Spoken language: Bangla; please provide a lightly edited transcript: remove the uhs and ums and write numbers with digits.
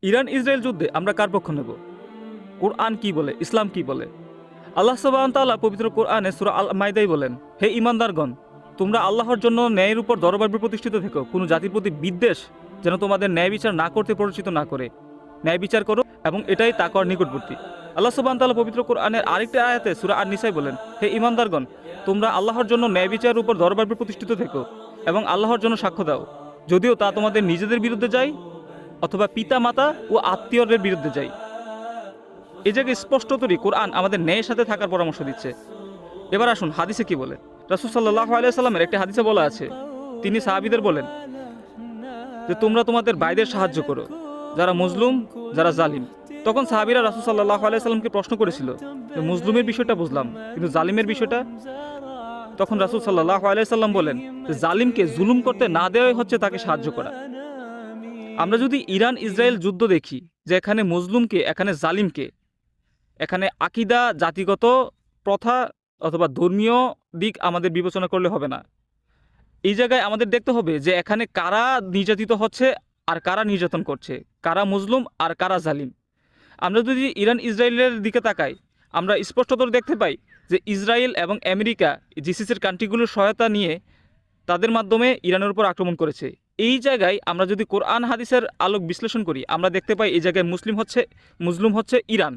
ইরান ইসরায়েল যুদ্ধে আমরা কার পক্ষ নেব? কোরআন কি বলে, ইসলাম কি বলে? আল্লাহ সুবহানাহু ওয়া তাআলা পবিত্র কোরআনে সূরা আল মাইদায় বলেন, হে ঈমানদারগণ, তোমরা আল্লাহর জন্য ন্যায়ের উপর দরবার প্রতিষ্ঠিত থেকো। কোনো জাতির প্রতি বিদ্বেষ যেন তোমাদের ন্যায় বিচার না করতে প্ররোচিত না করে। ন্যায় বিচার করো এবং এটাই তাকওয়ার নিকটবর্তী। আল্লাহ সুবহানাহু ওয়া তাআলা পবিত্র কোরআনের আরেকটি আয়াতে সূরা আন-নিসায় বলেন, হে ঈমানদারগণ, তোমরা আল্লাহর জন্য ন্যায় বিচারের উপর দরবার প্রতিষ্ঠিত থেকো এবং আল্লাহর জন্য সাক্ষ্য দাও, যদিও তা তোমাদের নিজেদের বিরুদ্ধে যায় অথবা পিতা মাতা ও আত্মীয়দের বিরুদ্ধে যায়। এই জায়গায় স্পষ্টতরই কোরআন আমাদের ন্যায়ের সাথে থাকার পরামর্শ দিচ্ছে। এবার আসুন হাদিসে কি বলে। রাসূল সাল্লাল্লাহু আলাইহি সাল্লামের একটি হাদিসে বলা আছে, তিনি সাহাবীদের বলেন যে তোমরা তোমাদের ভাইদের সাহায্য করো, যারা মজলুম, যারা জালিম। তখন সাহাবীরা রাসূল সাল্লাল্লাহু আলাইহি সাল্লামকে প্রশ্ন করেছিল যে মজলুমের বিষয়টা বুঝলাম, কিন্তু জালিমের বিষয়টা? তখন রাসূল সাল্লাল্লাহু আলাইহি সাল্লাম বলেন যে জালিমকে জুলুম করতে না দেওয়াই হচ্ছে তাকে সাহায্য করা। আমরা যদি ইরান ইসরায়েল যুদ্ধ দেখি, যে এখানে মজলুমকে, এখানে জালিমকে, এখানে আকিদা, জাতিগত প্রথা অথবা ধর্মীয় দিক আমাদের বিবেচনা করলে হবে না। এই জায়গায় আমাদের দেখতে হবে যে এখানে কারা নির্যাতিত হচ্ছে আর কারা নির্যাতন করছে, কারা মজলুম আর কারা জালিম। আমরা যদি ইরান ইসরায়েলের দিকে তাকাই, আমরা স্পষ্টতর দেখতে পাই যে ইসরায়েল এবং আমেরিকা জিসিসির কান্ট্রিগুলোর সহায়তা নিয়ে তাদের মাধ্যমে ইরানের উপর আক্রমণ করেছে। এই জায়গায় আমরা যদি কোরআন হাদিসের আলোক বিশ্লেষণ করি, আমরা দেখতে পাই এই জায়গায় মজলুম হচ্ছে ইরান।